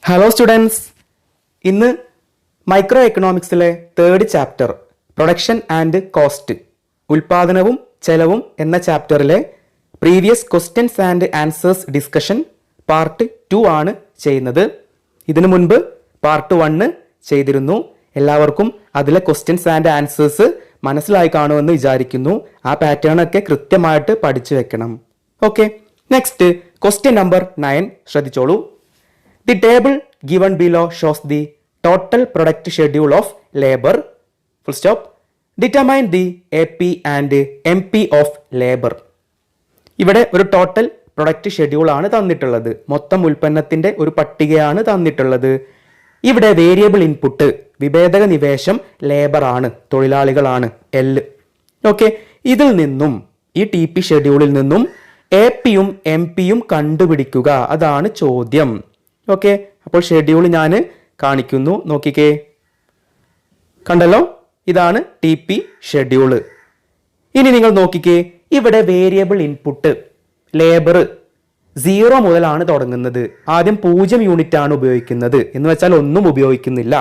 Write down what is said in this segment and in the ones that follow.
Hello students, ഇന്ന് micro എക്കണോമിക്സിലെ third chapter production and cost ഉൽപാദനവും ചെലവും എന്ന ചാപ്റ്ററിലെ previous questions and answers discussion part 2 ആണ് ചെയ്യുന്നത്. ഇതിനു മുൻപ് പാർട്ട് 1 ചെയ്തിരുന്നു. എല്ലാവർക്കും അതിലെ ക്വസ്റ്റ്യൻസ് ആൻഡ് ആൻസേഴ്സ് മനസ്സിലായി കാണുമെന്ന് വിചാരിക്കുന്നു. ആ പാറ്റേൺ ഒക്കെ കൃത്യമായിട്ട് പഠിച്ചു വെക്കണം. ഓക്കെ, നെക്സ്റ്റ് ക്വസ്റ്റ്യൻ നമ്പർ 9 ശ്രദ്ധിച്ചോളൂ. The table given below shows the total product schedule of labor. Full stop. Determine the AP and MP of labor. ഇവിടെ ഒരു ടോട്ടൽ പ്രൊഡക്റ്റ് ഷെഡ്യൂൾ ആണ് തന്നിട്ടുള്ളത്. മൊത്തം ഉൽപ്പന്നത്തിന്റെ ഒരു പട്ടികയാണ് തന്നിട്ടുള്ളത്. ഇവിടെ വേരിയബിൾ ഇൻപുട്ട് വിഭേദക നിവേശം ലേബർ ആണ്, തൊഴിലാളികളാണ്, L. ഓക്കെ, ഇതിൽ നിന്നും ഈ ടി പി ഷെഡ്യൂളിൽ നിന്നും AP-യും MP-യും കണ്ടുപിടിക്കുക. അതാണ് ചോദ്യം. ഓക്കെ, അപ്പോൾ ഷെഡ്യൂൾ ഞാൻ കാണിക്കുന്നു, നോക്കിക്കേ. കണ്ടല്ലോ, ഇതാണ് ടി പി ഷെഡ്യൂള്. ഇനി നിങ്ങൾ നോക്കിക്കേ, ഇവിടെ വേരിയബിൾ ഇൻപുട്ട് ലേബർ 0 മുതലാണ് തുടങ്ങുന്നത്. ആദ്യം 0 യൂണിറ്റ് ആണ് ഉപയോഗിക്കുന്നത്, എന്ന് വെച്ചാൽ ഒന്നും ഉപയോഗിക്കുന്നില്ല.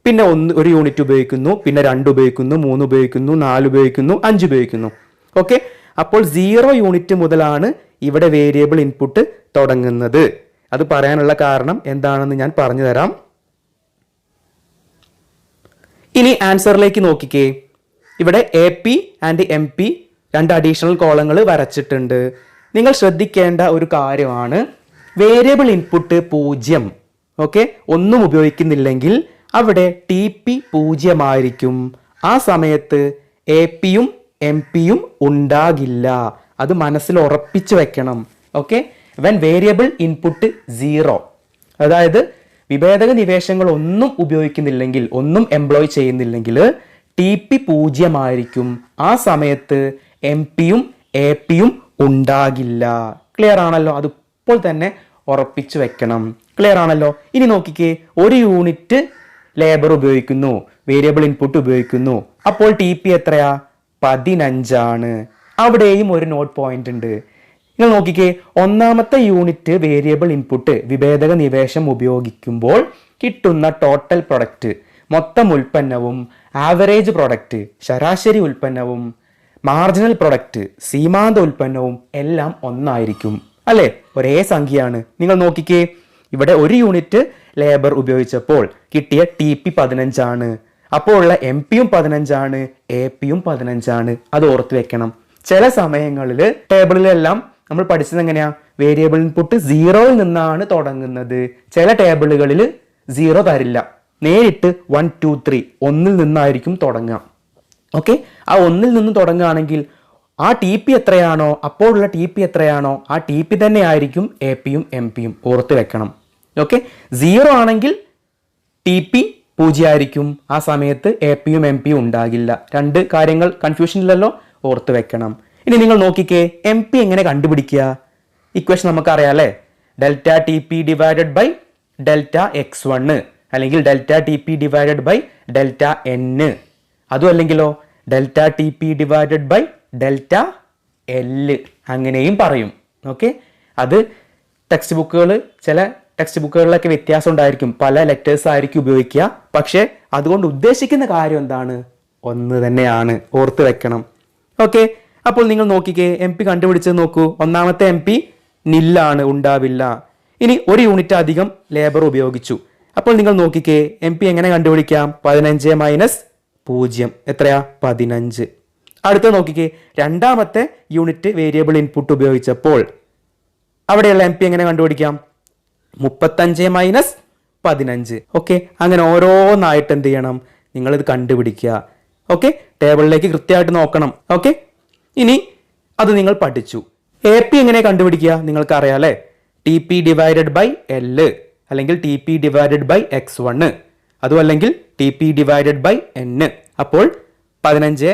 പിന്നെ 1 യൂണിറ്റ് ഉപയോഗിക്കുന്നു, പിന്നെ 2 ഉപയോഗിക്കുന്നു, 3 ഉപയോഗിക്കുന്നു, 4 ഉപയോഗിക്കുന്നു, 5 ഉപയോഗിക്കുന്നു. ഓക്കെ, അപ്പോൾ 0 യൂണിറ്റ് മുതലാണ് ഇവിടെ വേരിയബിൾ ഇൻപുട്ട് തുടങ്ങുന്നത്. അത് പറയാനുള്ള കാരണം എന്താണെന്ന് ഞാൻ പറഞ്ഞു തരാം. ഇനി ആൻസറിലേക്ക് നോക്കിക്കേ. ഇവിടെ AP ആൻഡ് MP 2 അഡീഷണൽ കോളങ്ങൾ വരച്ചിട്ടുണ്ട്. നിങ്ങൾ ശ്രദ്ധിക്കേണ്ട ഒരു കാര്യമാണ്, വേരിയബിൾ ഇൻപുട്ട് 0. ഓക്കെ, ഒന്നും ഉപയോഗിക്കുന്നില്ലെങ്കിൽ അവിടെ TP 0 ആയിരിക്കും. ആ സമയത്ത് AP-യും MP-യും ഉണ്ടാകില്ല. അത് മനസ്സിൽ ഉറപ്പിച്ചു വെക്കണം. ഓക്കെ, when variable input 0, അതായത് വിഭേദക നിവേശങ്ങൾ ഒന്നും ഉപയോഗിക്കുന്നില്ലെങ്കിൽ, ഒന്നും എംപ്ലോയ് ചെയ്യുന്നില്ലെങ്കിൽ TP 0 ആയിരിക്കും. ആ സമയത്ത് MP-യും AP-യും ഉണ്ടാകില്ല. ക്ലിയർ ആണല്ലോ? അതിപ്പോൾ തന്നെ ഉറപ്പിച്ചു വെക്കണം. ക്ലിയർ ആണല്ലോ? ഇനി നോക്കിക്കേ, 1 യൂണിറ്റ് ലേബർ ഉപയോഗിക്കുന്നു, വേരിയബിൾ ഇൻപുട്ട് ഉപയോഗിക്കുന്നു. അപ്പോൾ TP എത്രയാ? 15 ആണ്. അവിടെയും ഒരു നോട്ട് പോയിന്റ് ഉണ്ട്. നിങ്ങൾ നോക്കിക്കേ, ഒന്നാമത്തെ യൂണിറ്റ് വേരിയബിൾ ഇൻപുട്ട് വിഭേദക നിവേശം ഉപയോഗിക്കുമ്പോൾ കിട്ടുന്ന ടോട്ടൽ പ്രൊഡക്റ്റ്, മൊത്തം ഉൽപ്പന്നവും ആവറേജ് പ്രൊഡക്റ്റ് ശരാശരി ഉൽപ്പന്നവും മാർജിനൽ പ്രൊഡക്റ്റ് സീമാന്ത ഉൽപ്പന്നവും എല്ലാം ഒന്നായിരിക്കും. അല്ലേ? ഒരേ സംഖ്യയാണ്. നിങ്ങൾ നോക്കിക്കേ, ഇവിടെ 1 യൂണിറ്റ് ലേബർ ഉപയോഗിച്ചപ്പോൾ കിട്ടിയ TP 15 ആണ്. അപ്പോൾ ഉള്ള MP-യും 15 ആണ്, AP-യും 15 ആണ്. അത് ഓർത്ത് വെക്കണം. ചില സമയങ്ങളിൽ ടേബിളിലെല്ലാം നമ്മൾ പഠിച്ചത് എങ്ങനെയാ? വേരിയബിൾ ഇൻപുട്ട് 0-ൽ നിന്നാണ് തുടങ്ങുന്നത്. ചില ടേബിളുകളിൽ 0 തരില്ല, നേരിട്ട് 1 2 3 1-ൽ നിന്നായിരിക്കും തുടങ്ങുക. ഓക്കെ, ആ 1-ൽ നിന്ന് തുടങ്ങുകയാണെങ്കിൽ ആ TP എത്രയാണോ, അപ്പോൾ ഉള്ള TP എത്രയാണോ ആ TP തന്നെ ആയിരിക്കും AP-യും MP-യും. ഓർത്ത് വെക്കണം. ഓക്കെ, 0 ആണെങ്കിൽ TP 0 ആയിരിക്കും. ആ സമയത്ത് AP-യും MP-യും ഉണ്ടാകില്ല. 2 കാര്യങ്ങൾ കൺഫ്യൂഷൻ ഇല്ലല്ലോ, ഓർത്ത് വെക്കണം. ഇനി നിങ്ങൾ നോക്കിക്കേ, MP എങ്ങനെ കണ്ടുപിടിക്കുക? ഇക്വേഷൻ നമുക്കറിയാം അല്ലേ? Delta TP divided by delta X1 അല്ലെങ്കിൽ delta TP divided by delta N. അതും അല്ലെങ്കിലോ delta TP divided by delta L അങ്ങനെയും പറയും. ഓക്കെ, അത് ടെക്സ്റ്റ് ബുക്കുകൾ, ചില ടെക്സ്റ്റ് ബുക്കുകളിലൊക്കെ വ്യത്യാസം ഉണ്ടായിരിക്കും. പല ലെറ്റേഴ്സ് ആയിരിക്കും ഉപയോഗിക്കുക. പക്ഷേ അതുകൊണ്ട് ഉദ്ദേശിക്കുന്ന കാര്യം എന്താണ്? ഒന്ന് തന്നെയാണ്. ഓർത്ത് വെക്കണം. ഓക്കെ, അപ്പോൾ നിങ്ങൾ നോക്കിക്കേ, MP കണ്ടുപിടിച്ചത് നോക്കൂ. ഒന്നാമത്തെ MP നില്ലാണ്, ഉണ്ടാവില്ല. ഇനി 1 യൂണിറ്റ് അധികം ലേബർ ഉപയോഗിച്ചു. അപ്പോൾ നിങ്ങൾ നോക്കിക്കേ, MP എങ്ങനെ കണ്ടുപിടിക്കാം? 15 മൈനസ് 0 എത്രയാ? 15. അടുത്ത നോക്കിക്കേ, രണ്ടാമത്തെ യൂണിറ്റ് വേരിയബിൾ ഇൻപുട്ട് ഉപയോഗിച്ചപ്പോൾ അവിടെയുള്ള MP എങ്ങനെ കണ്ടുപിടിക്കാം? 35 മൈനസ് 15. ഓക്കെ, അങ്ങനെ ഓരോന്നായിട്ട് എന്ത് ചെയ്യണം? നിങ്ങളിത് കണ്ടുപിടിക്കുക. ഓക്കെ, ടേബിളിലേക്ക് കൃത്യമായിട്ട് നോക്കണം. ഓക്കെ, ഇനി അത് നിങ്ങൾ പഠിച്ചു. AP എങ്ങനെ കണ്ടുപിടിക്കുക? നിങ്ങൾക്ക് അറിയാം അല്ലേ? TP ഡിവൈഡഡ് ബൈ L അല്ലെങ്കിൽ TP ഡിവൈഡഡ് ബൈ X1, അതും അല്ലെങ്കിൽ TP ഡിവൈഡഡ് ബൈ N. അപ്പോൾ 15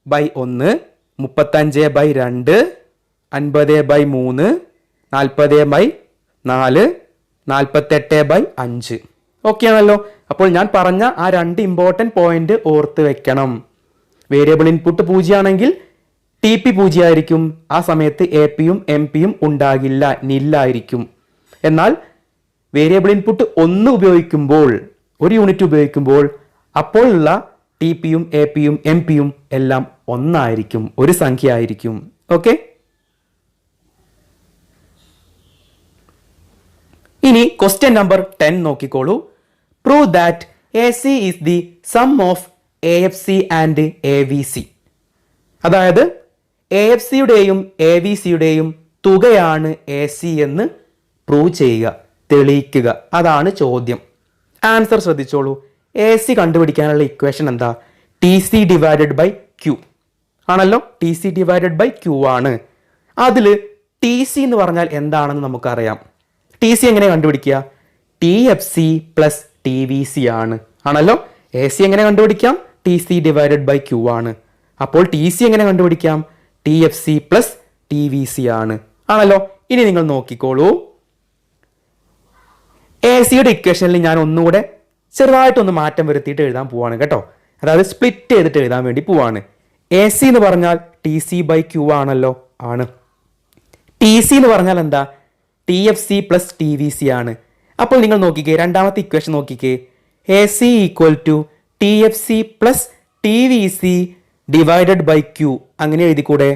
by 1, 35 by 2, 50 by 3, 40 by 4, 48 by 5. Okay ആണല്ലോ? അപ്പോൾ ഞാൻ പറഞ്ഞ ആ 2 ഇമ്പോർട്ടൻറ്റ് പോയിന്റ് ഓർത്ത് വെക്കണം. വേരിയബിൾ ഇൻപുട്ട് 0 ആണെങ്കിൽ TP 0 ആയിരിക്കും. ആ സമയത്ത് AP-യും MP-യും ഉണ്ടാകില്ല, നില്ലായിരിക്കും. എന്നാൽ വേരിയബിൾ ഇൻപുട്ട് 1 ഉപയോഗിക്കുമ്പോൾ, 1 യൂണിറ്റ് ഉപയോഗിക്കുമ്പോൾ അപ്പോഴുള്ള ടി പിയും എ പിയും എം പിയും എല്ലാം ഒന്നായിരിക്കും, ഒരു സംഖ്യ ആയിരിക്കും. ഓക്കെ, ഇനി ക്വസ്റ്റ്യൻ നമ്പർ 10 നോക്കിക്കോളൂ. Prove that A C is the sum of A F C and A V C. അതായത് എ എഫ് സിയുടെയും എ വി സിയുടെയും തുകയാണ് എ സി എന്ന് പ്രൂവ് ചെയ്യുക, തെളിയിക്കുക. അതാണ് ചോദ്യം. ആൻസർ ശ്രദ്ധിച്ചോളൂ. എ സി കണ്ടുപിടിക്കാനുള്ള ഇക്വേഷൻ എന്താ? T C divided by Q ആണല്ലോ. T C divided by Q ആണ്. അതിൽ ടി സി എന്ന് പറഞ്ഞാൽ എന്താണെന്ന് നമുക്കറിയാം. ടി സി എങ്ങനെ കണ്ടുപിടിക്കുക? T F C plus T V C ആണ് ആണല്ലോ. എ സി എങ്ങനെ കണ്ടുപിടിക്കാം? T C divided by Q ആണ്. അപ്പോൾ ടി സി എങ്ങനെ കണ്ടുപിടിക്കാം? T F C plus T V C ആണ് ആണല്ലോ. ഇനി നിങ്ങൾ നോക്കിക്കോളൂ. എ സിയുടെ ഇക്വേഷനിൽ ഞാൻ ഒന്നുകൂടെ ചെറുതായിട്ടൊന്ന് മാറ്റം വരുത്തിയിട്ട് എഴുതാൻ പോവാണ് കേട്ടോ. അതായത് സ്പ്ലിറ്റ് ചെയ്തിട്ട് എഴുതാൻ വേണ്ടി പോവാണ്. എ സി എന്ന് പറഞ്ഞാൽ ടി സി ബൈ ക്യൂ ആണല്ലോ, ആണ്. ടി സി എന്ന് പറഞ്ഞാൽ എന്താ? T F C plus T V C ആണ്. അപ്പോൾ നിങ്ങൾ നോക്കിക്കേ, രണ്ടാമത്തെ ഇക്വേഷൻ നോക്കിക്കേ. A C equal to T F C plus T V C divided by Q. അങ്ങനെ എഴുതിക്കൂടെ?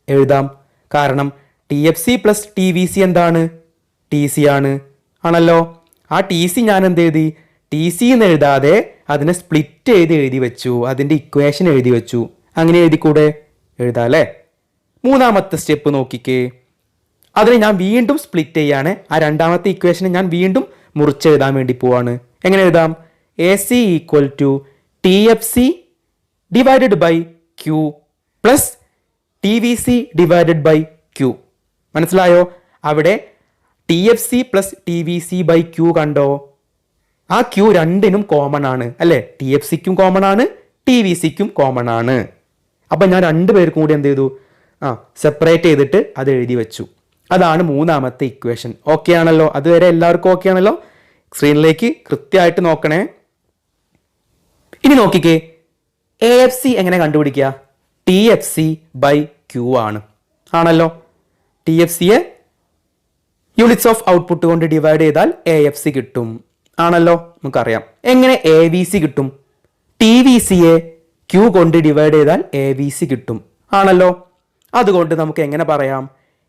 എഴുതാം. കാരണം T F C plus T V C എന്താണ്? ടി സി ആണ് ആണല്ലോ. ആ ടി സി ഞാൻ എന്ത് എഴുതി? ടി സി എന്ന് എഴുതാതെ അതിനെ സ്പ്ലിറ്റ് ചെയ്ത് എഴുതി വെച്ചു, അതിൻ്റെ ഇക്വേഷൻ എഴുതി വെച്ചു. അങ്ങനെ എഴുതിക്കൂടെ? എഴുതാം അല്ലേ. മൂന്നാമത്തെ സ്റ്റെപ്പ് നോക്കിക്കേ. അതിനെ ഞാൻ വീണ്ടും സ്പ്ലിറ്റ് ചെയ്യാണ്. ആ രണ്ടാമത്തെ ഇക്വേഷനെ ഞാൻ വീണ്ടും മുറിച്ചെഴുതാൻ വേണ്ടി പോവാണ്. എങ്ങനെ എഴുതാം? A C equal to T F C divided by Q plus T V C divided by Q. മനസ്സിലായോ? അവിടെ T F C plus T V C by Q കണ്ടോ? ആ ക്യൂ രണ്ടിനും കോമൺ ആണ് അല്ലേ? ടി എഫ് സിക്കും കോമൺ ആണ്, T V സിക്കും കോമൺ ആണ്. അപ്പം ഞാൻ രണ്ടുപേർക്കും കൂടി എന്ത് ചെയ്തു? സെപ്പറേറ്റ് ചെയ്തിട്ട് അത് എഴുതി വെച്ചു. അതാണ് മൂന്നാമത്തെ ഇക്വേഷൻ. ഓക്കെ ആണല്ലോ? അതുവരെ എല്ലാവർക്കും ഓക്കെ ആണല്ലോ? സ്ക്രീനിലേക്ക് കൃത്യമായിട്ട് നോക്കണേ. ഇനി നോക്കിക്കേ, എ എഫ് സി എങ്ങനെ കണ്ടുപിടിക്കുക? T F C by Q ആണ് ആണല്ലോ. ടി എഫ് സിയെ യൂണിറ്റ്സ് ഓഫ് ഔട്ട്പുട്ട് കൊണ്ട് ഡിവൈഡ് ചെയ്താൽ എ എഫ് സി കിട്ടും ആണല്ലോ. നമുക്കറിയാം. എങ്ങനെ എ വി സി കിട്ടും? ടി വി സിയെ ക്യൂ കൊണ്ട് ഡിവൈഡ് ചെയ്താൽ എ വി സി കിട്ടും ആണല്ലോ. അതുകൊണ്ട് നമുക്ക് എങ്ങനെ പറയാം?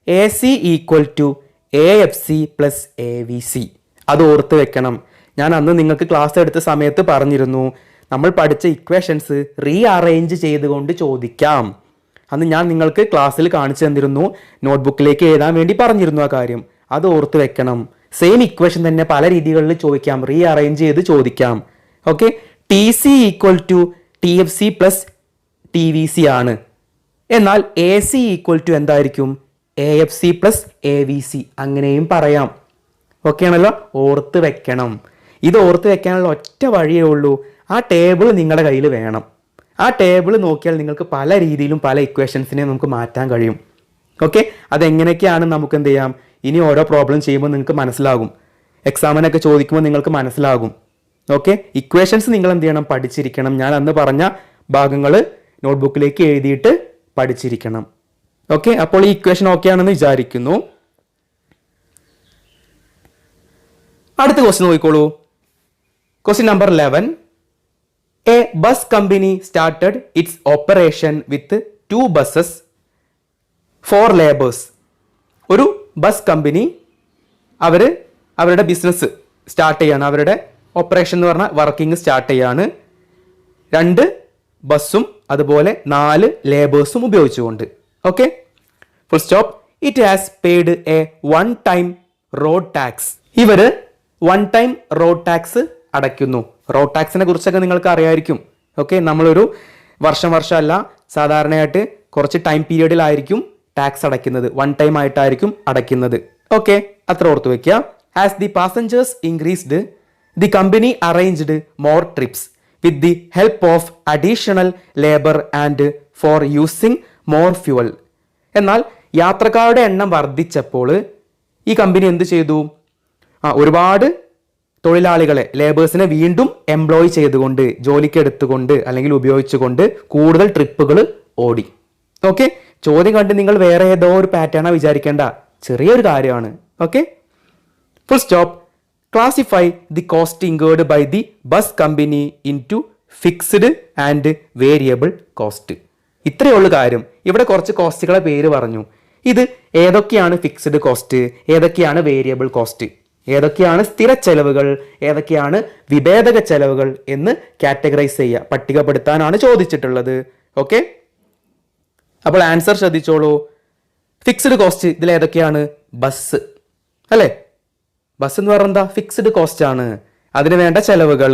A C equal to A F C plus A V C. അത് ഓർത്ത് വെക്കണം. ഞാൻ അന്ന് നിങ്ങൾക്ക് ക്ലാസ് എടുത്ത സമയത്ത് പറഞ്ഞിരുന്നു, നമ്മൾ പഠിച്ച ഇക്വേഷൻസ് റീ അറേഞ്ച് ചെയ്തുകൊണ്ട് ചോദിക്കാം. അന്ന് ഞാൻ നിങ്ങൾക്ക് ക്ലാസ്സിൽ കാണിച്ചു തന്നിരുന്നു, നോട്ട്ബുക്കിലേക്ക് എഴുതാൻ വേണ്ടി പറഞ്ഞിരുന്നു ആ കാര്യം. അത് ഓർത്ത് വെക്കണം. സെയിം ഇക്വേഷൻ തന്നെ പല രീതികളിൽ ചോദിക്കാം, റീ അറേഞ്ച് ചെയ്ത് ചോദിക്കാം. Okay, T C equal to T F C plus T V C ആണ്. എന്നാൽ എ സി ഈക്വൽ ടു എന്തായിരിക്കും? A F C plus A V C. അങ്ങനെയും പറയാം. ഓക്കെ ആണല്ലോ? ഓർത്ത് വെക്കണം. ഇത് ഓർത്ത് വെക്കാനുള്ള ഒറ്റ വഴിയേ ഉള്ളൂ. ആ ടേബിൾ നിങ്ങളുടെ കയ്യിൽ വേണം. ആ ടേബിൾ നോക്കിയാൽ നിങ്ങൾക്ക് പല രീതിയിലും പല ഇക്വേഷൻസിനെ നമുക്ക് മാറ്റാൻ കഴിയും. ഓക്കെ, അതെങ്ങനെയൊക്കെയാണ് നമുക്ക് എന്ത് ചെയ്യാം? ഇനി ഓരോ പ്രോബ്ലം ചെയ്യുമ്പോൾ നിങ്ങൾക്ക് മനസ്സിലാകും. എക്സാമിനൊക്കെ ചോദിക്കുമ്പോൾ നിങ്ങൾക്ക് മനസ്സിലാകും. ഓക്കെ, ഇക്വേഷൻസ് നിങ്ങൾ എന്ത് ചെയ്യണം? പഠിച്ചിരിക്കണം. ഞാൻ അന്ന് പറഞ്ഞ ഭാഗങ്ങൾ നോട്ട്ബുക്കിലേക്ക് എഴുതിയിട്ട് പഠിച്ചിരിക്കണം. ഓക്കെ, അപ്പോൾ ഈ ഇക്വേഷൻ ഓക്കെ ആണെന്ന് വിചാരിക്കുന്നു. അടുത്ത ക്വസ്റ്റ്യൻ നോക്കിക്കോളൂ. Question number 11. A bus company started it's operation with 2 buses, 4 laborers. ഒരു ബസ് കമ്പനി അവരുടെ ബിസിനസ് സ്റ്റാർട്ട് ചെയ്യാണ്. അവരുടെ ഓപ്പറേഷൻ എന്ന് പറഞ്ഞാൽ വർക്കിംഗ് സ്റ്റാർട്ട് ചെയ്യാണ് 2 ബസ്സും അതുപോലെ 4 ലേബേഴ്സും ഉപയോഗിച്ചുകൊണ്ട്. Okay, full stop. It has paid A 1 time road tax. ഇവർ 1 time റോഡ് ടാക്സ് അടയ്ക്കുന്നു. റോഡ് ടാക്സിനെ കുറിച്ചൊക്കെ നിങ്ങൾക്ക് അറിയായിരിക്കും. ഓക്കെ, നമ്മളൊരു വർഷമല്ല, സാധാരണയായിട്ട് കുറച്ച് ടൈം പീരീഡിലായിരിക്കും ടാക്സ് അടയ്ക്കുന്നത്. 1 time ആയിട്ടായിരിക്കും അടയ്ക്കുന്നത്. ഓക്കെ, അത്ര ഓർത്ത് വെക്കുക. As the passengers increased, the company arranged more TRIPS with the help of additional labour and four using more fuel. എന്നാൽ യാത്രക്കാരുടെ എണ്ണം വർദ്ധിച്ചപ്പോൾ ഈ കമ്പനി എന്ത് ചെയ്തു? ഒരുപാട് തൊഴിലാളികളെ, ലേബേഴ്സിനെ വീണ്ടും എംപ്ലോയ് ചെയ്തുകൊണ്ട്, ജോലിക്ക് എടുത്തുകൊണ്ട് അല്ലെങ്കിൽ ഉപയോഗിച്ചുകൊണ്ട് കൂടുതൽ ട്രിപ്പുകൾ ഓടി. ഓക്കെ, ചോദ്യം കണ്ട് നിങ്ങൾ വേറെ ഏതോ ഒരു പാറ്റേണാ വിചാരിക്കേണ്ട, ചെറിയൊരു കാര്യമാണ്. Okay, full stop. Classify the cost incurred by the bus company into fixed and variable cost. ഇത്രയേ ഉള്ളൂ കാര്യം. ഇവിടെ കുറച്ച് കോസ്റ്റുകളെ പേര് പറഞ്ഞു. ഇത് ഏതൊക്കെയാണ് ഫിക്സ്ഡ് കോസ്റ്റ്, ഏതൊക്കെയാണ് വേരിയബിൾ കോസ്റ്റ്, ഏതൊക്കെയാണ് സ്ഥിര ചെലവുകൾ, ഏതൊക്കെയാണ് വിഭേദക ചെലവുകൾ എന്ന് കാറ്റഗറൈസ് ചെയ്യുക, പട്ടികപ്പെടുത്താനാണ് ചോദിച്ചിട്ടുള്ളത്. ഓക്കെ, അപ്പോൾ ആൻസർ ശ്രദ്ധിച്ചോളൂ. ഫിക്സ്ഡ് കോസ്റ്റ് ഇതിൽ ഏതൊക്കെയാണ്? ബസ് അല്ലേ? ബസ് എന്ന് പറഞ്ഞാൽ എന്താ? ഫിക്സ്ഡ് കോസ്റ്റ് ആണ്, അതിന് വേണ്ട ചെലവുകൾ.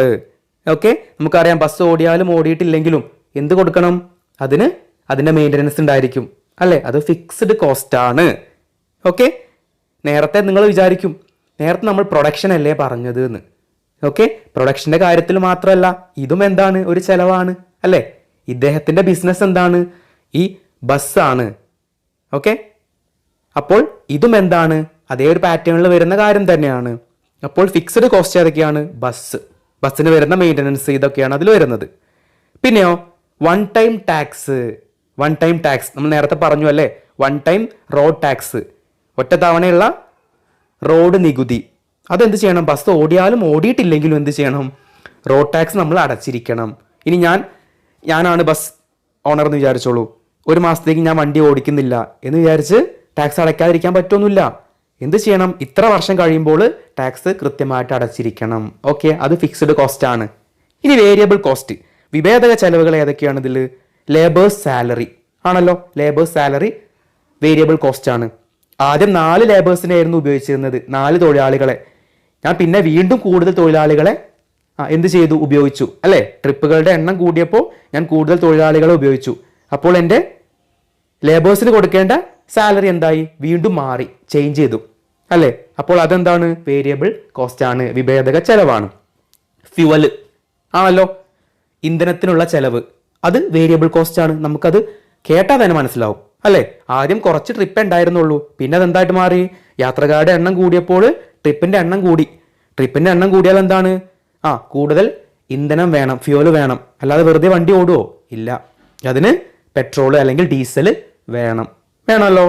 ഓക്കെ, നമുക്കറിയാം ബസ് ഓടിയാലും ഓടിയിട്ടില്ലെങ്കിലും എന്ത് കൊടുക്കണം? അതിന്റെ മെയിൻ്റനൻസ് ഉണ്ടായിരിക്കും അല്ലേ? അത് ഫിക്സ്ഡ് കോസ്റ്റ് ആണ്. ഓക്കെ, നേരത്തെ നിങ്ങൾ വിചാരിക്കും നേരത്തെ നമ്മൾ പ്രൊഡക്ഷൻ അല്ലേ പറഞ്ഞത് എന്ന്. ഓക്കെ, പ്രൊഡക്ഷന്റെ കാര്യത്തിൽ മാത്രമല്ല, ഇതും എന്താണ്? ഒരു ചെലവാണ് അല്ലേ? ഇദ്ദേഹത്തിന്റെ ബിസിനസ് എന്താണ്? ഈ ബസ്സാണ്. ഓക്കെ, അപ്പോൾ ഇതും എന്താണ്? അതേ ഒരു പാറ്റേണിൽ വരുന്ന കാര്യം തന്നെയാണ്. അപ്പോൾ ഫിക്സ്ഡ് കോസ്റ്റ് ഏതൊക്കെയാണ്? ബസ്സിന് വരുന്ന മെയിൻ്റനൻസ്, ഇതൊക്കെയാണ് അതിൽ വരുന്നത്. പിന്നെയോ വൺ ടൈം ടാക്സ് നമ്മൾ നേരത്തെ പറഞ്ഞു അല്ലേ? വൺ ടൈം റോഡ് ടാക്സ്, ഒറ്റ തവണയുള്ള റോഡ് നികുതി. അതെന്ത് ചെയ്യണം? ബസ് ഓടിയാലും ഓടിയിട്ടില്ലെങ്കിലും എന്ത് ചെയ്യണം? റോഡ് ടാക്സ് നമ്മൾ അടച്ചിരിക്കണം. ഇനി ഞാനാണ് ബസ് ഓണർ എന്ന് വിചാരിച്ചോളൂ. ഒരു മാസത്തേക്ക് ഞാൻ വണ്ടി ഓടിക്കുന്നില്ല എന്ന് വിചാരിച്ച് ടാക്സ് അടയ്ക്കാതിരിക്കാൻ പറ്റുമൊന്നുമില്ല. എന്ത് ചെയ്യണം? ഇത്ര വർഷം കഴിയുമ്പോൾ ടാക്സ് കൃത്യമായിട്ട് അടച്ചിരിക്കണം. ഓക്കെ, അത് ഫിക്സ്ഡ് കോസ്റ്റ് ആണ്. ഇനി വേരിയബിൾ കോസ്റ്റ്, വിഭേദക ചെലവുകൾ ഏതൊക്കെയാണ് ഇതിൽ? ലേബേഴ്സ് സാലറി ആണല്ലോ. ലേബേഴ്സ് സാലറി വേരിയബിൾ കോസ്റ്റ് ആണ്. ആദ്യം 4 ലേബേഴ്സിനായിരുന്നു ഉപയോഗിച്ചിരുന്നത്, 4 തൊഴിലാളികളെ. ഞാൻ പിന്നെ വീണ്ടും കൂടുതൽ തൊഴിലാളികളെ എന്ത് ചെയ്തു? ഉപയോഗിച്ചു അല്ലേ? ട്രിപ്പുകളുടെ എണ്ണം കൂടിയപ്പോൾ ഞാൻ കൂടുതൽ തൊഴിലാളികളെ ഉപയോഗിച്ചു. അപ്പോൾ എൻ്റെ ലേബേഴ്സിന് കൊടുക്കേണ്ട സാലറി എന്തായി? വീണ്ടും മാറി, ചേഞ്ച് ചെയ്തു അല്ലേ? അപ്പോൾ അതെന്താണ്? വേരിയബിൾ കോസ്റ്റ് ആണ്, വിഭേദക ചെലവാണ്. ഫ്യുവൽ ആണല്ലോ, ഇന്ധനത്തിനുള്ള ചെലവ്, അത് വേരിയബിൾ കോസ്റ്റ് ആണ്. നമുക്കത് കേട്ടാൽ തന്നെ മനസ്സിലാവും അല്ലേ? ആദ്യം കുറച്ച് ട്രിപ്പ് ഉണ്ടായിരുന്നുള്ളൂ, പിന്നെ അതെന്തായിട്ട് മാറി? യാത്രക്കാരുടെ എണ്ണം കൂടിയപ്പോൾ ട്രിപ്പിന്റെ എണ്ണം കൂടി. ട്രിപ്പിന്റെ എണ്ണം കൂടിയാൽ എന്താണ്? കൂടുതൽ ഇന്ധനം വേണം, ഫ്യൂവൽ വേണം. അല്ലാതെ വെറുതെ വണ്ടി ഓടുവോ? ഇല്ല, അതിന് പെട്രോൾ അല്ലെങ്കിൽ ഡീസൽ വേണമല്ലോ.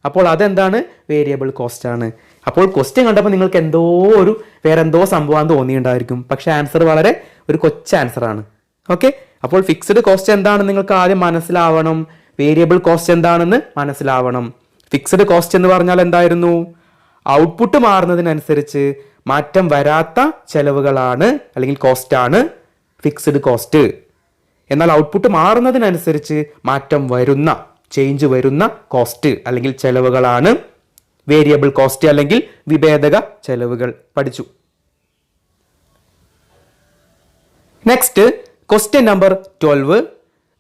അപ്പോൾ അതെന്താണ്? വേരിയബിൾ കോസ്റ്റ് ആണ്. അപ്പോൾ ക്വസ്റ്റ്യൻ കണ്ടപ്പോൾ നിങ്ങൾക്ക് വേറെ എന്തോ സംഭവം തോന്നിയിട്ടുണ്ടായിരിക്കും. പക്ഷെ ആൻസർ വളരെ ഒരു കൊച്ചു ആൻസർ ആണ്. ഓക്കെ, അപ്പോൾ ഫിക്സ്ഡ് കോസ്റ്റ് എന്താണെന്ന് നിങ്ങൾക്ക് ആദ്യം മനസ്സിലാവണം, വേരിയബിൾ കോസ്റ്റ് എന്താണെന്ന് മനസ്സിലാവണം. ഫിക്സ്ഡ് കോസ്റ്റ് എന്ന് പറഞ്ഞാൽ എന്തായിരുന്നു? ഔട്ട്പുട്ട് മാറുന്നതിനനുസരിച്ച് മാറ്റം വരാത്ത ചെലവുകളാണ് അല്ലെങ്കിൽ കോസ്റ്റ് ആണ് ഫിക്സ്ഡ് കോസ്റ്റ്. എന്നാൽ ഔട്ട്പുട്ട് മാറുന്നതിനനുസരിച്ച് മാറ്റം വരുന്ന, ചേഞ്ച് വരുന്ന കോസ്റ്റ് അല്ലെങ്കിൽ ചെലവുകളാണ് വേരിയബിൾ കോസ്റ്റ് അല്ലെങ്കിൽ വിഭേദക ചെലവുകൾ. പഠിച്ചു. Next question number 12.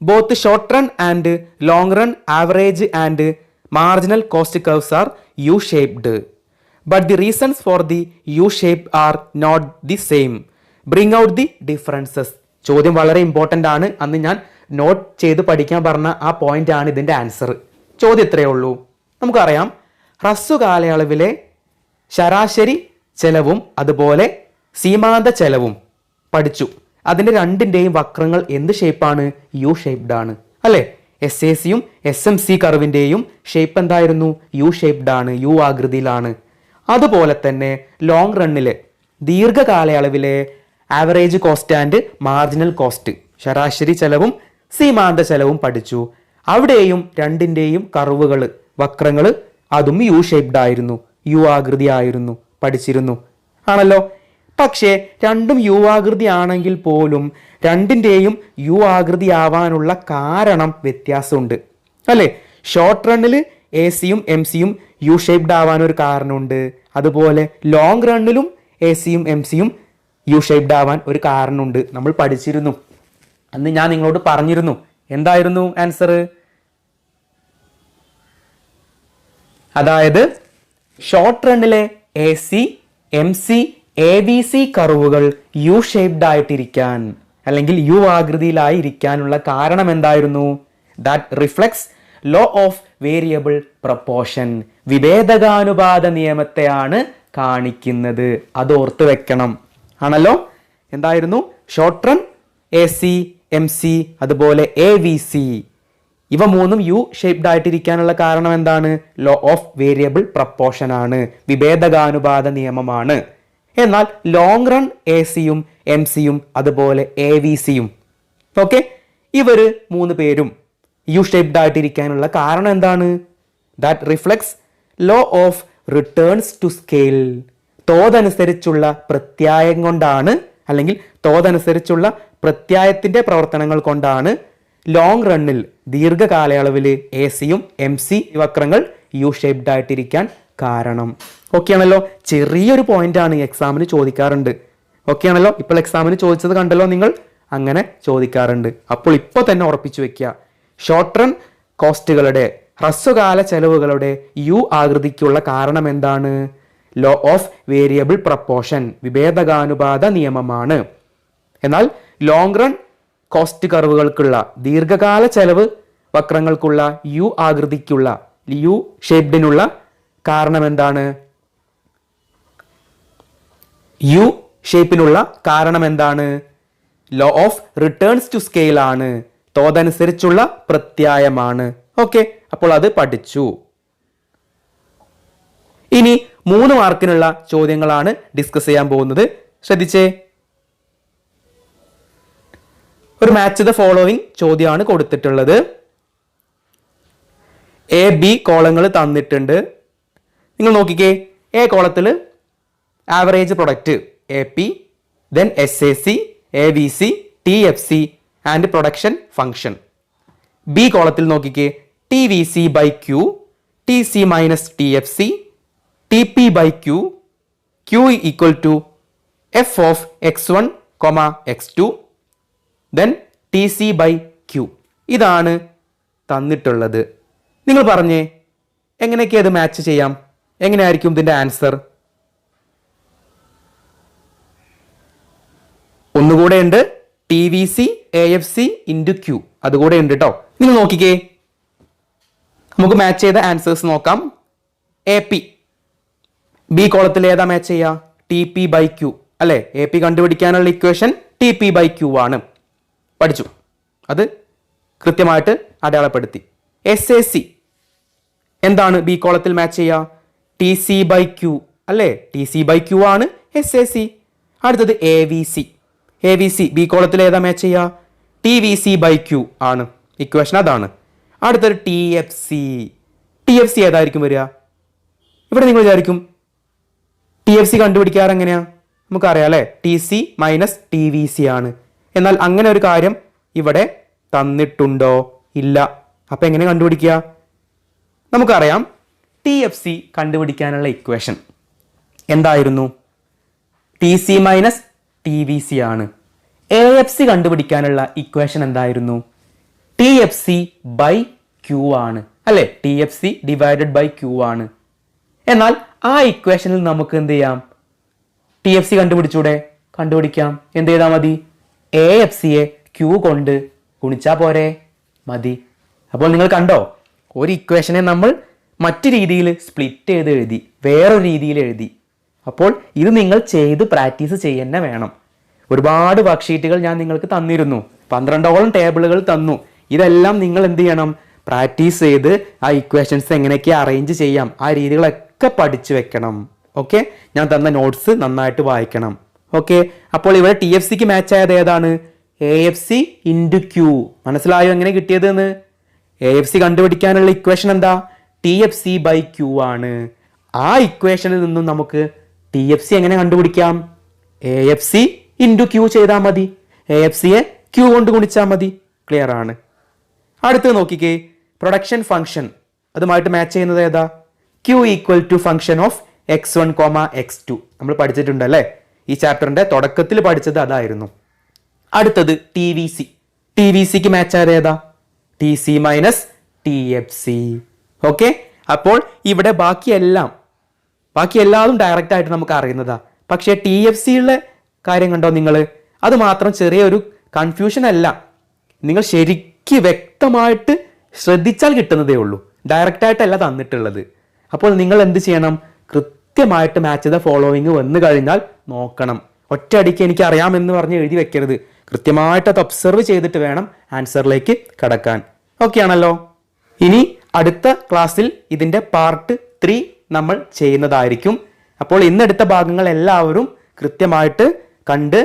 Both short run and long run average and marginal cost curves are U-shaped. But the reasons for the U-shape are not the same. Bring out the differences. ചോദ്യം വളരെ important ആണ്. അന്ന് ഞാൻ not ചെയ്ത് പഠിക്കാൻ പറഞ്ഞ ആ point ആണ് ഇതിൻ്റെ ആൻസർ. ചോദ്യം ഇത്രയേ ഉള്ളൂ. നമുക്കറിയാം ഹ്രസ്വ കാലയളവിലെ ശരാശരി ചെലവും അതുപോലെ സീമാന്ത ചെലവും പഠിച്ചു. അതിൻ്റെ രണ്ടിൻ്റെയും വക്രങ്ങൾ എന്ത് ഷേപ്പാണ്? യു ഷേപ്ഡ് ആണ് അല്ലേ? SAC യും SMC കർവിൻ്റെയും ഷേപ്പ് എന്തായിരുന്നു? യു ഷേപ്ഡ് ആണ്, യു ആകൃതിയിലാണ്. അതുപോലെ തന്നെ ലോങ് റണ്ണിലെ ദീർഘകാലയളവിലെ average cost and marginal cost, ശരാശരി ചെലവും സീമാന്ത ചെലവും പഠിച്ചു. അവിടെയും രണ്ടിൻ്റെയും കർവുകൾ, വക്രങ്ങൾ അതും യു ഷേപ്ഡ് ആയിരുന്നു, യു ആകൃതി ആയിരുന്നു, പഠിച്ചിരുന്നു ആണല്ലോ. പക്ഷേ രണ്ടും യു ആകൃതി ആണെങ്കിൽ പോലും രണ്ടിൻ്റെയും യു ആകൃതി ആവാനുള്ള കാരണം വ്യത്യാസമുണ്ട് അല്ലേ? ഷോർട്ട് റണ്ണിൽ AC യും MC യും യു ഷേപ്ഡ് ആവാനൊരു കാരണമുണ്ട്. അതുപോലെ ലോങ് റണ്ണിലും AC യും MC യും യു ഷേപ്ഡ് ആവാൻ ഒരു കാരണമുണ്ട്. നമ്മൾ പഠിച്ചിരുന്നു. അന്ന് ഞാൻ നിങ്ങളോട് പറഞ്ഞിരുന്നു. എന്തായിരുന്നു ആൻസർ? അതായത് ഷോർട്ട് റണ്ണിലെ AC, MC, ABC കർവുകൾ യു ഷേപ്ഡ് ആയിട്ടിരിക്കാൻ അല്ലെങ്കിൽ യു ആകൃതിയിലായിരിക്കാനുള്ള കാരണം എന്തായിരുന്നു? That reflects law of variable proportion, വിഭേദകാനുപാത നിയമത്തെയാണ് കാണിക്കുന്നത്. അത് ഓർത്ത് വെക്കണം ആണല്ലോ. എന്തായിരുന്നു? ഷോർട്ട് റൺ, AC, MC, അതുപോലെ AVC, ഇവ മൂന്നും യു ഷേപ്ഡ് ആയിട്ടിരിക്കാനുള്ള കാരണം എന്താണ്? ലോ ഓഫ് വേരിയബിൾ പ്രൊപ്പോർഷൻ ആണ്, വിഭേദകാനുപാത നിയമമാണ്. എന്നാൽ ലോങ് റൺ എ സിയും എം സിയും അതുപോലെ എ വി സിയും ഓക്കെ, ഇവർ 3 പേരും യു ഷേപ്ഡ് ആയിട്ടിരിക്കാനുള്ള കാരണം എന്താണ്? That reflects law of returns to scale. തോതനുസരിച്ചുള്ള പ്രത്യായം കൊണ്ടാണ്, അല്ലെങ്കിൽ തോതനുസരിച്ചുള്ള പ്രത്യായത്തിന്റെ പ്രവർത്തനങ്ങൾ കൊണ്ടാണ് ലോങ് റണ്ണിൽ ദീർഘകാലയളവിൽ എ സിയും എം സി വക്രങ്ങൾ യു ഷേപ്ഡ് ആയിട്ടിരിക്കാൻ കാരണം. ഓക്കെ ആണല്ലോ? ചെറിയൊരു പോയിന്റ് ആണ്, എക്സാമിന് ചോദിക്കാറുണ്ട്. ഓക്കെ ആണല്ലോ? ഇപ്പോൾ എക്സാമിന് ചോദിച്ചത് കണ്ടല്ലോ നിങ്ങൾ, അങ്ങനെ ചോദിക്കാറുണ്ട്. അപ്പോൾ ഇപ്പോൾ തന്നെ ഉറപ്പിച്ചു വെക്കുക, ഷോർട്ട് റൺ കോസ്റ്റുകളുടെ ഹ്രസ്വകാല ചെലവുകളുടെ യു ആകൃതിക്കുള്ള കാരണം എന്താണ്? ലോ ഓഫ് വേരിയബിൾ പ്രപ്പോർഷൻ, വിഭേദകാനുപാത നിയമമാണ്. എന്നാൽ ലോങ് റൺ കോസ്റ്റ് കർവുകൾക്കുള്ള ദീർഘകാല ചെലവ് വക്രങ്ങൾക്കുള്ള യു ആകൃതിക്കുള്ള യു ഷേപ്ഡിനുള്ള കാരണം എന്താണ്? യു ഷേപ്പിനുള്ള കാരണം എന്താണ്? Law of returns to scale ആണ്, തോതനുസരിച്ചുള്ള പ്രത്യായമാണ്. ഓക്കെ, അപ്പോൾ അത് പഠിച്ചു. ഇനി 3 മാർക്കിനുള്ള ചോദ്യങ്ങളാണ് ഡിസ്കസ് ചെയ്യാൻ പോകുന്നത്. ശ്രദ്ധിച്ചേ, ഒരു മാച്ച് ദ ഫോളോവിങ് ചോദ്യമാണ് കൊടുത്തിട്ടുള്ളത്. എ ബി കോളങ്ങൾ തന്നിട്ടുണ്ട്. നിങ്ങൾ നോക്കിക്കേ, എ കോളത്തിൽ average product A P, then S A C, A V C, T F C and production function. B കോളത്തിൽ നോക്കിക്കേ, T V C by Q, T C minus T F C, T P by Q, Q equal to F of x1, x2, then T C by Q. ഇതാണ് തന്നിട്ടുള്ളത്. നിങ്ങൾ പറഞ്ഞേ, എങ്ങനെയൊക്കെ അത് match ചെയ്യാം? എങ്ങനെയായിരിക്കും ഇതിന്റെ ആൻസർ? ഒന്നുകൂടെ ഉണ്ട്, T V C A F C into Q, അതുകൂടെ ഉണ്ട് കേട്ടോ. നിങ്ങൾ നോക്കിക്കേ, നമുക്ക് മാച്ച് ചെയ്ത ആൻസേഴ്സ് നോക്കാം. എ പി ബി കോളത്തിൽ ഏതാ മാച്ച് ചെയ്യുക? ടി പി ബൈ ക്യൂ അല്ലെ? എ പി കണ്ടുപിടിക്കാനുള്ള equation T P by Q ആണ്. പഠിച്ചു, അത് കൃത്യമായിട്ട് അടയാളപ്പെടുത്തി. എസ് എ സി എന്താണ് ബി കോളത്തിൽ മാച്ച് ചെയ്യുക? ടി സി ബൈ ക്യൂ അല്ലേ? ടി സി ബൈ ക്യൂ ആണ് എസ് എ സി. അടുത്തത് A V C. A V C B കോളത്തിൽ ഏതാ മാച്ച് ചെയ്യുക? T V C by Q ആണ്, ഇക്വേഷൻ അതാണ്. അടുത്തത് T F C. T F C ഏതായിരിക്കും വരിക? ഇവിടെ നിങ്ങൾ വിചാരിക്കും ടി എഫ് സി കണ്ടുപിടിക്കാറ് എങ്ങനെയാ? നമുക്കറിയാം അല്ലേ, T C minus T V C ആണ്. എന്നാൽ അങ്ങനെ ഒരു കാര്യം ഇവിടെ തന്നിട്ടുണ്ടോ? ഇല്ല. അപ്പൊ എങ്ങനെ കണ്ടുപിടിക്കുക? നമുക്കറിയാം, ടി എഫ് സി കണ്ടുപിടിക്കാനുള്ള ഇക്വേഷൻ എന്തായിരുന്നു? T C minus T V C ആണ്. എ എഫ് സി കണ്ടുപിടിക്കാനുള്ള ഇക്വേഷൻ എന്തായിരുന്നു? T F C by Q ആണ് അല്ലെ? T F C divided by Q ആണ്. എന്നാൽ ആ ഇക്വേഷനിൽ നമുക്ക് എന്ത് ചെയ്യാം? ടി എഫ് സി കണ്ടുപിടിച്ചൂടെ? കണ്ടുപിടിക്കാം. എന്ത് ചെയ്താൽ മതി? എ എഫ് സിയെ ക്യൂ കൊണ്ട് ഗുണിച്ചാ പോരെ? മതി. അപ്പോൾ നിങ്ങൾ കണ്ടോ, ഒരു ഇക്വേഷനെ നമ്മൾ മറ്റു രീതിയിൽ സ്പ്ലിറ്റ് ചെയ്ത് എഴുതി, വേറൊരു രീതിയിൽ എഴുതി. അപ്പോൾ ഇത് നിങ്ങൾ ചെയ്ത് പ്രാക്ടീസ് ചെയ്യുന്ന വേണം. ഒരുപാട് വർക്ക്ഷീറ്റുകൾ ഞാൻ നിങ്ങൾക്ക് തന്നിരുന്നു, 12ഓളം ടേബിളുകൾ തന്നു. ഇതെല്ലാം നിങ്ങൾ എന്ത് ചെയ്യണം? പ്രാക്ടീസ് ചെയ്ത് ആ ഇക്വേഷൻസ് എങ്ങനെയൊക്കെ അറേഞ്ച് ചെയ്യാം, ആ രീതികളൊക്കെ പഠിച്ചു വെക്കണം. ഓക്കെ, ഞാൻ തന്ന നോട്ട്സ് നന്നായിട്ട് വായിക്കണം. ഓക്കെ, അപ്പോൾ ഇവിടെ ടി എഫ് സിക്ക് മാച്ച് ആയത് ഏതാണ്? A F C into Q. മനസ്സിലായോ എങ്ങനെ കിട്ടിയത് എന്ന്? എ എഫ് സി കണ്ടുപിടിക്കാനുള്ള ഇക്വേഷൻ എന്താ? T F C by Q ആണ്. ആ ഇക്വേഷനിൽ നിന്നും നമുക്ക് ടി എഫ് സി എങ്ങനെ കണ്ടുപിടിക്കാം? A F C into Q ചെയ്താൽ മതി. എ എഫ് സിയെ ക്യൂ കൊണ്ട് ഗുണിച്ചാൽ മതി. ക്ലിയർ ആണ്. അടുത്ത് നോക്കിക്കേ, പ്രൊഡക്ഷൻ ഫംഗ്ഷൻ അതുമായിട്ട് മാച്ച് ചെയ്യുന്നത് ഏതാ? Q equal to function of x1, x2 നമ്മൾ പഠിച്ചിട്ടുണ്ട് അല്ലേ? ഈ ചാപ്റ്ററിന്റെ തുടക്കത്തിൽ പഠിച്ചത് അതായിരുന്നു. അടുത്തത് T V C. T V സിക്ക് മാച്ച് ആയത് ഏതാ? T C minus T F C. Okay, അപ്പോൾ ഇവിടെ ബാക്കി എല്ലാതും ഡയറക്റ്റ് ആയിട്ട് നമുക്ക് അറിയുന്നതാ. പക്ഷേ ടി എഫ് സിയുടെ കാര്യം കണ്ടോ നിങ്ങൾ? അത് മാത്രം ചെറിയൊരു കൺഫ്യൂഷൻ അല്ല, നിങ്ങൾ ശരിക്ക് വ്യക്തമായിട്ട് ശ്രദ്ധിച്ചാൽ കിട്ടുന്നതേ ഉള്ളൂ. ഡയറക്റ്റ് ആയിട്ടല്ല തന്നിട്ടുള്ളത്. അപ്പോൾ നിങ്ങൾ എന്ത് ചെയ്യണം? കൃത്യമായിട്ട് മാച്ച് ദ ഫോളോവിങ് വന്നു കഴിഞ്ഞാൽ നോക്കണം. ഒറ്റയടിക്ക് എനിക്ക് അറിയാമെന്ന് പറഞ്ഞ് എഴുതി വെക്കരുത്. കൃത്യമായിട്ട് അത് ഒബ്സർവ് ചെയ്തിട്ട് വേണം ആൻസറിലേക്ക് കടക്കാൻ. ഓക്കെ ആണല്ലോ? ഇനി അടുത്ത ക്ലാസ്സിൽ ഇതിന്റെ പാർട്ട് 3 നമ്മൾ ചെയ്യുന്നതായിരിക്കും. അപ്പോൾ ഇന്നെടുത്ത ഭാഗങ്ങൾ എല്ലാവരും കൃത്യമായിട്ട് കണ്ട്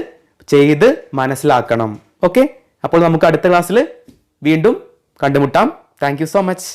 ചെയ്ത് മനസ്സിലാക്കണം. ഓക്കെ, അപ്പോൾ നമുക്ക് അടുത്ത ക്ലാസ്സിൽ വീണ്ടും കണ്ടുമുട്ടാം. Thank you so much.